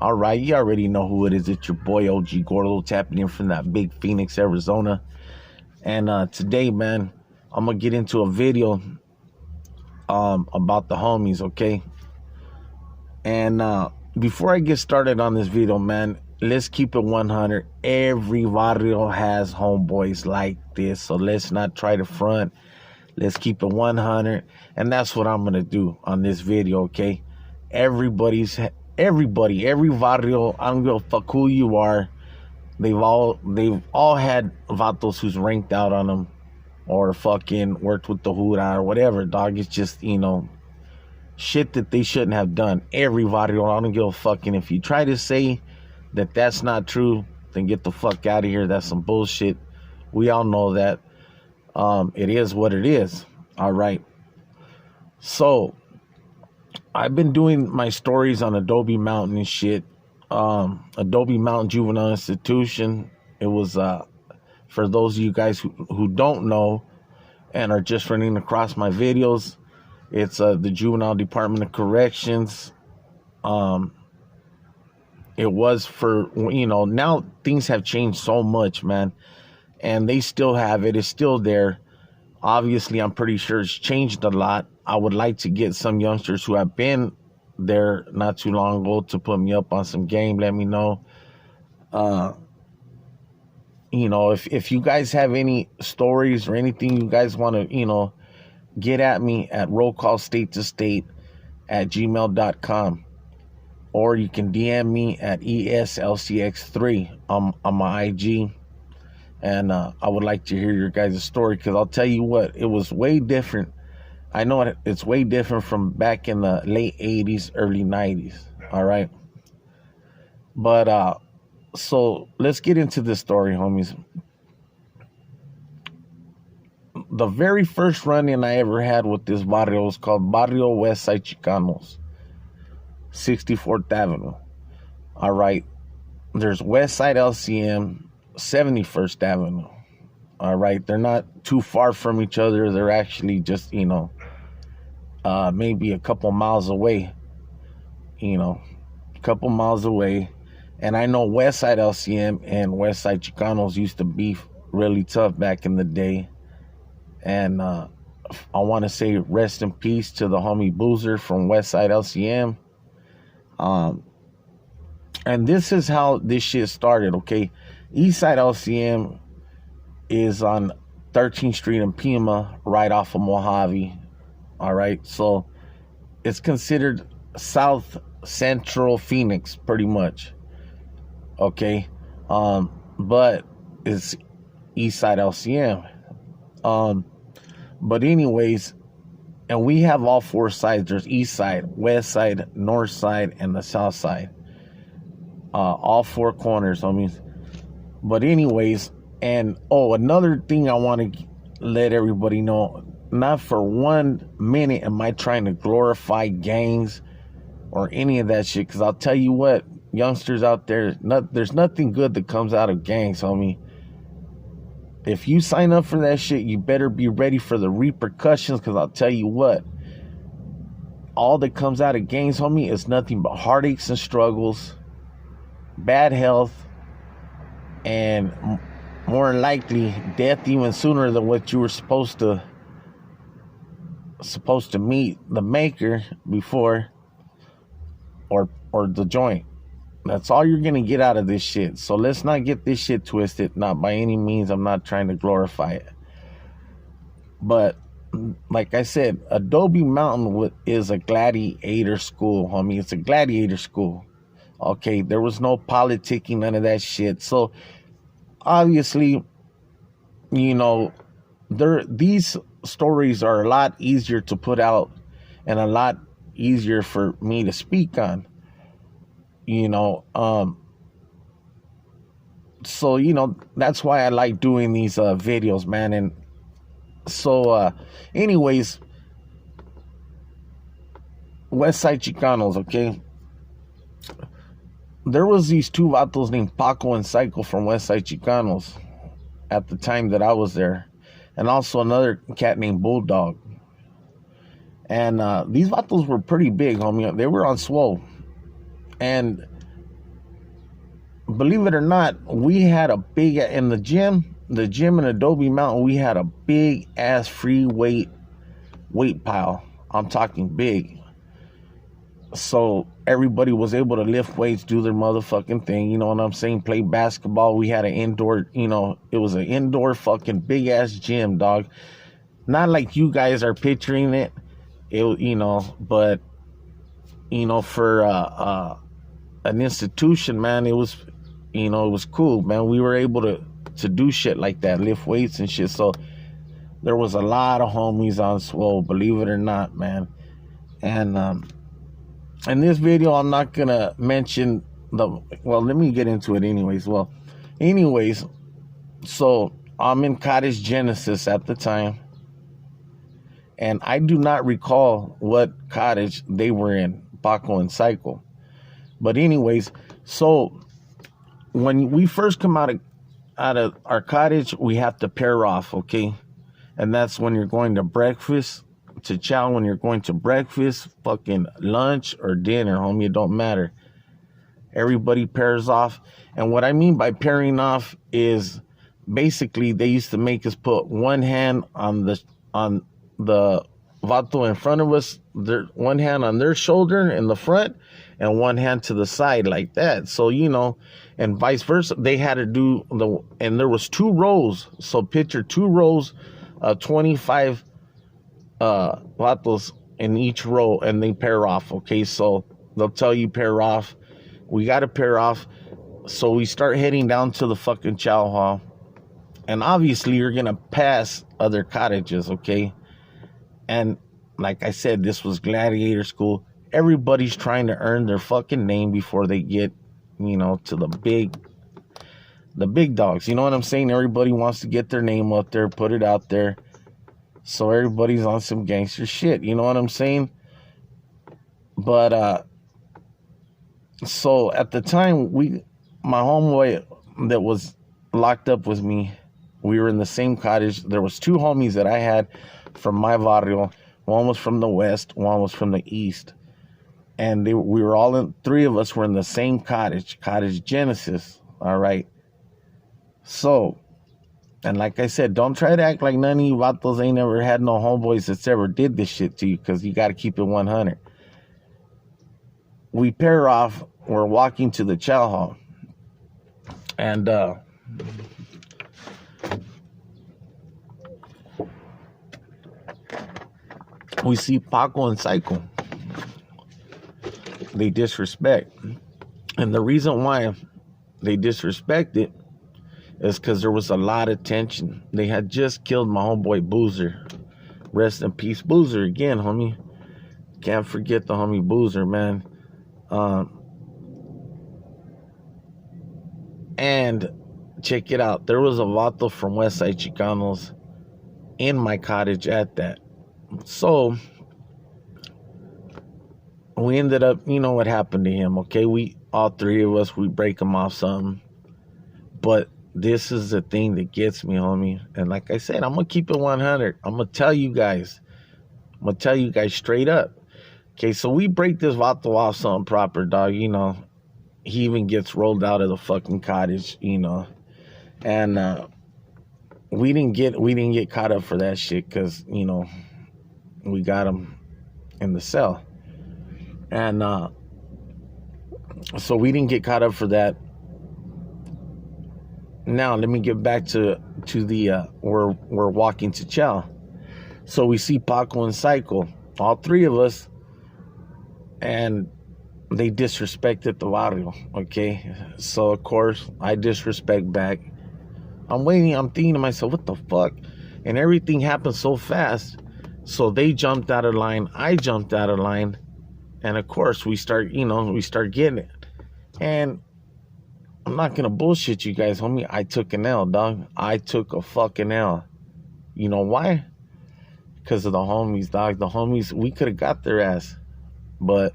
All right, you already know who it is. It's your boy OG Gordo tapping in from that big Phoenix, Arizona. And today, man, I'm gonna get into a video about the homies, okay? And before I get started on this video, man, let's keep it 100. Every barrio has homeboys like this, so let's not try to front. Let's keep it 100, and that's what I'm gonna do on this video, okay? Every barrio, I don't give a fuck who you are. They've all had vatos who's ranked out on them, or fucking worked with the Hura or whatever. Dog, it's just, shit that they shouldn't have done. Every barrio, I don't give a fuck. And if you try to say that that's not true, then get the fuck out of here. That's some bullshit. We all know that. It is what it is. All right. So I've been doing my stories on Adobe Mountain and shit. Adobe Mountain Juvenile Institution. It was for those of you guys who don't know and are just running across my videos. It's the Juvenile Department of Corrections. It was for, now things have changed so much, man. And they still have it. It's still there. Obviously, I'm pretty sure it's changed a lot. I would like to get some youngsters who have been there not too long ago to put me up on some game. Let me know. If you guys have any stories or anything you guys want to, get at me at rollcallstatetostate@gmail.com. Or you can DM me at ESLCX3 on my IG. And I would like to hear your guys' story, because I'll tell you what, it was way different. I know it's way different from back in the late 80s, early 90s. All right. But so let's get into this story, homies. The very first run-in I ever had with this barrio was called Barrio West Side Chicanos, 64th Avenue. All right. There's West Side LCM, 71st Avenue. All right. They're not too far from each other. They're actually just, maybe a couple miles away. A couple miles away. And I know West Side LCM and West Side Chicanos used to beef really tough back in the day. And I want to say rest in peace to the homie Boozer from West Side LCM. And this is how this shit started, okay? East Side LCM is on 13th Street in Pima, right off of Mojave. All right, so it's considered South Central Phoenix, pretty much. Okay, but it's East Side LCM. But anyways, and we have all four sides. There's East Side, West Side, North Side, and the South Side. All four corners, homies. But anyways, and another thing I want to let everybody know, not for 1 minute am I trying to glorify gangs or any of that shit, because I'll tell you what, youngsters out there, there's nothing good that comes out of gangs, homie. If you sign up for that shit, you better be ready for the repercussions, because I'll tell you what, all that comes out of gangs, homie, is nothing but heartaches and struggles, bad health, and more than likely death even sooner than what you were supposed to meet the maker before, or the joint. That's all you're gonna get out of this shit. So let's not get this shit twisted. Not by any means. I'm not trying to glorify it. But like I said, Adobe Mountain is a gladiator school, homie. It's a gladiator school. Okay, there was no politicking, none of that shit. So obviously, these stories are a lot easier to put out and a lot easier for me to speak on. So that's why I like doing these videos, man. And so anyways, West Side Chicanos, okay, there was these two vatos named Paco and Psycho from West Side Chicanos at the time that I was there, and also another cat named Bulldog. And these vatos were pretty big, homie. They were on swole. And believe it or not, we had a big, in the gym in Adobe Mountain, we had a big ass free weight pile. I'm talking big. So everybody was able to lift weights, do their motherfucking thing, you know what I'm saying? Play basketball. We had an indoor, it was an indoor fucking big ass gym, dog. Not like you guys are picturing it. But for an institution, man, it was, it was cool, man. We were able to do shit like that, lift weights and shit. So there was a lot of homies on swole, believe it or not, man. And in this video, I'm not gonna mention let me get into it anyways. So I'm in Cottage Genesis at the time, and I do not recall what cottage they were in, Paco and Psycho. But anyways, so when we first come out of our cottage, we have to pair off, okay? And that's when you're going to breakfast, to chow, when you're going to breakfast, fucking lunch, or dinner, homie, it don't matter. Everybody pairs off. And what I mean by pairing off is basically they used to make us put one hand on the vato in front of us, one hand on their shoulder in the front, and one hand to the side like that. So, and vice versa. They had to do and there was 2 rows. So picture 2 rows, 25 vatos in each row, and they pair off, okay? So they'll tell you pair off. We got to pair off. So we start heading down to the fucking chow hall. And obviously you're going to pass other cottages, okay? And like I said, this was gladiator school. Everybody's trying to earn their fucking name before they get, to the big dogs. You know what I'm saying? Everybody wants to get their name up there, put it out there. So everybody's on some gangster shit. You know what I'm saying? But, so at the time, my homeboy that was locked up with me, we were in the same cottage. There was 2 homies that I had from my barrio. One was from the west, one was from the east. And we were all 3 of us were in the same cottage Genesis. All right. So, and like I said, don't try to act like none of you vatos ain't ever had no homeboys that's ever did this shit to you, because you got to keep it 100. We pair off. We're walking to the chow hall. And we see Paco and Psycho. They disrespect. And the reason why they disrespected is because there was a lot of tension. They had just killed my homeboy Boozer. Rest in peace, Boozer, again, homie. Can't forget the homie Boozer, man. And check it out. There was a vato from West Side Chicanos in my cottage at that. So we ended up, what happened to him, okay? All 3 of us, we break him off something. But this is the thing that gets me, homie. And like I said, I'm going to keep it 100. I'm going to tell you guys straight up. Okay, so we break this vato off something proper, dog, He even gets rolled out of the fucking cottage, And we didn't get caught up for that shit because, we got him in the cell. And so we didn't get caught up for that. Now let me get back to the we're walking to chow. So we see Paco and Psycho, all 3 of us, and they disrespected the barrio, okay? So of course I disrespect back. I'm thinking to myself, what the fuck? And everything happened so fast. So they jumped out of line, I jumped out of line, and of course we start getting it. And I'm not gonna bullshit you guys, homie. I took an L, dog. I took a fucking L. You know why? Because of the homies, dog. The homies, we could have got their ass, but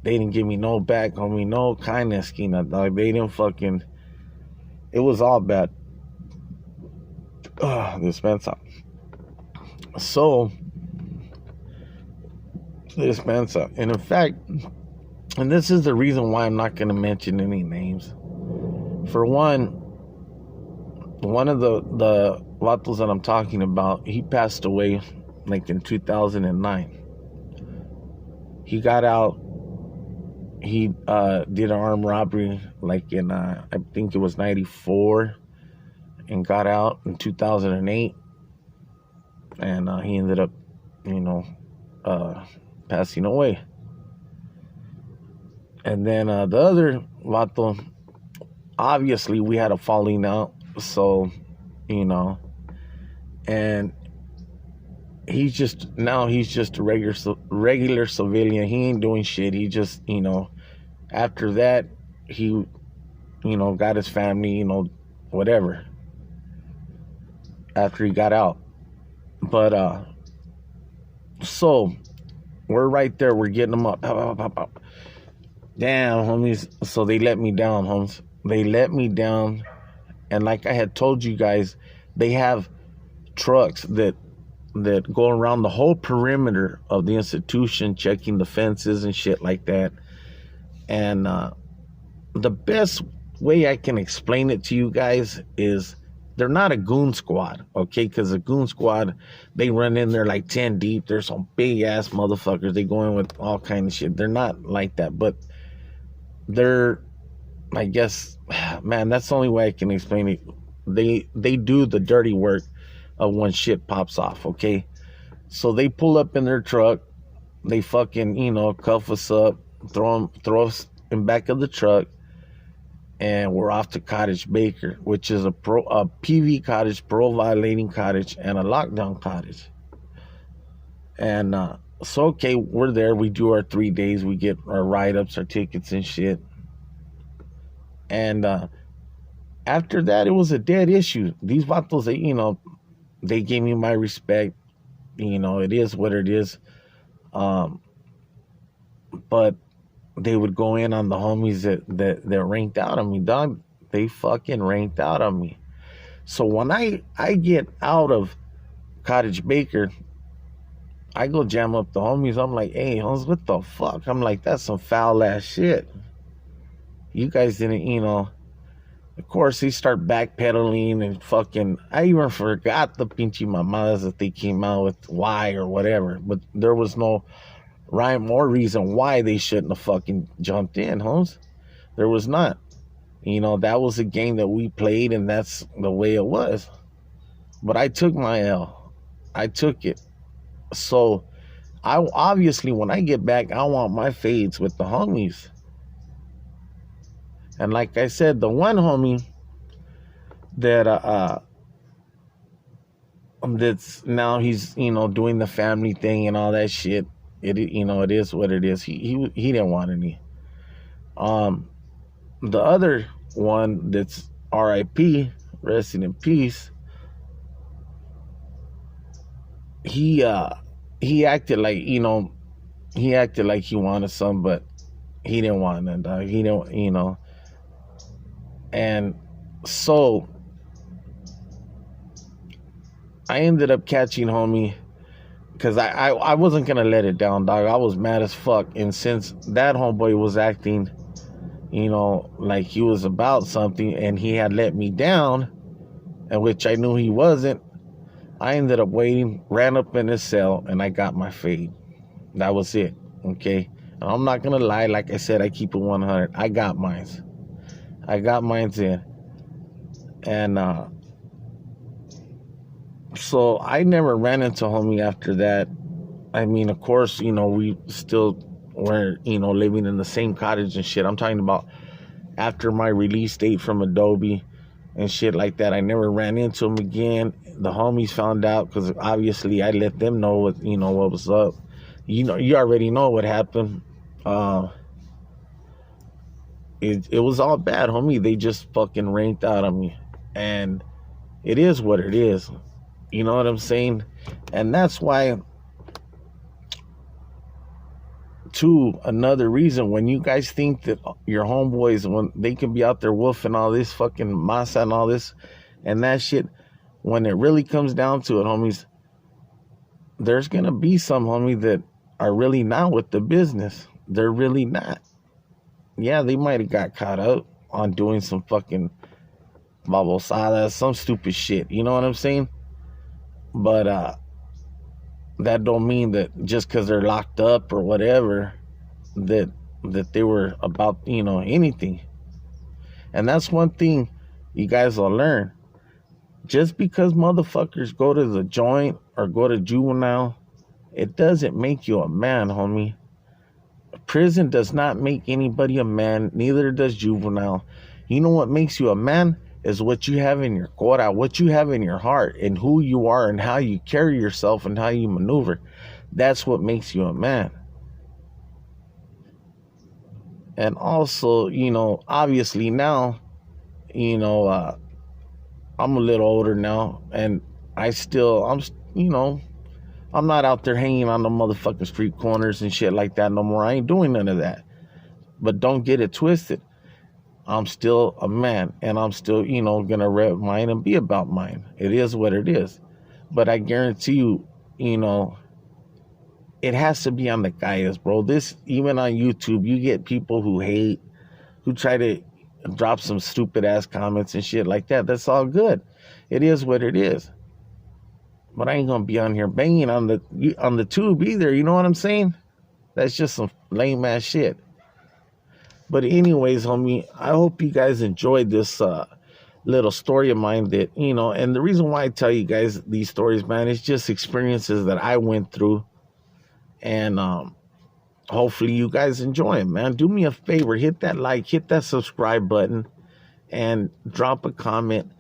they didn't give me no back, homie. No kindness, Kina, dog. They didn't fucking. It was all bad. Dispensa. So, dispensa. And in fact, And this is the reason why I'm not going to mention any names. For one of the vatos that I'm talking about, he passed away like in 2009. He got out. He did an armed robbery like in I think it was 94, and got out in 2008. And he ended up, passing away. And then the other vato, obviously we had a falling out. So, and he's just a regular civilian. He ain't doing shit. He just, after that, he, got his family, whatever, after he got out. But, so, we're right there. We're getting them up. Damn, homies. So they let me down, homies. They let me down. And like I had told you guys, they have trucks that go around the whole perimeter of the institution, checking the fences and shit like that. And the best way I can explain it to you guys is they're not a goon squad, okay? Because a goon squad, they run in there like 10 deep. There's some big-ass motherfuckers. They go in with all kinds of shit. They're not like that, but they're, I guess, man, that's the only way I can explain it. They do the dirty work of when shit pops off, okay? So they pull up in their truck. They fucking, cuff us up, throw us in back of the truck, and we're off to Cottage Baker, which is a PV cottage, parole violating cottage, and a lockdown cottage. And so, okay, we're there. We do our 3 days. We get our write-ups, our tickets and shit. And after that, it was a dead issue. These vatos, they gave me my respect. It is what it is. But they would go in on the homies that ranked out on me, dog. They fucking ranked out on me. So when I get out of Cottage Baker, I go jam up the homies. I'm like, hey, homies, what the fuck? I'm like, that's some foul ass shit. You guys didn't, of course, they start backpedaling and fucking, I even forgot the pinche mamadas that they came out with, why or whatever. But there was no rhyme or reason why they shouldn't have fucking jumped in, homes. There was not. That was a game that we played, and that's the way it was. But I took my L. I took it. So, I obviously, when I get back, I want my fades with the homies. And like I said, the one homie that that's now he's doing the family thing and all that shit. It is what it is. He didn't want any. The other one that's R.I.P. resting in peace. He acted like he wanted some, but he didn't want none, dog. He didn't, And so I ended up catching homie because I wasn't going to let it down, dog. I was mad as fuck. And since that homeboy was acting, like he was about something and he had let me down, and which I knew he wasn't, I ended up waiting, ran up in his cell, and I got my fade. That was it, okay? And I'm not going to lie. Like I said, I keep it 100. I got mines. I got mines in. And so I never ran into homie after that. I mean, of course, we still were, living in the same cottage and shit. I'm talking about after my release date from Adobe and shit like that. I never ran into him again. The homies found out because obviously I let them know what was up. You already know what happened. It was all bad, homie. They just fucking ranked out on me. And it is what it is. You know what I'm saying? And that's why, too, another reason, when you guys think that your homeboys, when they can be out there wolfing all this fucking masa and all this and that shit, when it really comes down to it, homies, there's going to be some homie that are really not with the business. They're really not. Yeah, they might have got caught up on doing some fucking babosada, some stupid shit. You know what I'm saying? But that don't mean that just because they're locked up or whatever that they were about, anything. And that's one thing you guys will learn. Just because motherfuckers go to the joint or go to juvenile, it doesn't make you a man, homie. Prison does not make anybody a man, neither does juvenile. You know what makes you a man is what you have in your cora, what you have in your heart, and who you are and how you carry yourself and how you maneuver. That's what makes you a man. And also, obviously now, I'm a little older now, and I'm not out there hanging on the motherfucking street corners and shit like that no more. I ain't doing none of that. But don't get it twisted. I'm still a man, and I'm still, gonna rep mine and be about mine. It is what it is. But I guarantee you, it has to be on the calles, bro. This, even on YouTube, you get people who hate, who try to drop some stupid ass comments and shit like that. That's all good. It is what it is. But I ain't gonna be on here banging on the tube either. You know what I'm saying? That's just some lame ass shit. But anyways, homie, I hope you guys enjoyed this little story of mine that, and the reason why I tell you guys these stories, man, is just experiences that I went through. And hopefully you guys enjoy them, man. Do me a favor, hit that like, hit that subscribe button, and drop a comment.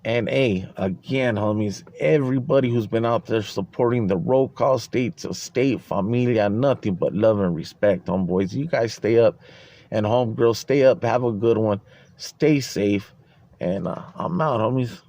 And hey, again, homies, everybody who's been out there supporting the roll call state to state, familia, nothing but love and respect, homeboys. You guys stay up, and homegirls, stay up. Have a good one. Stay safe. And I'm out, homies.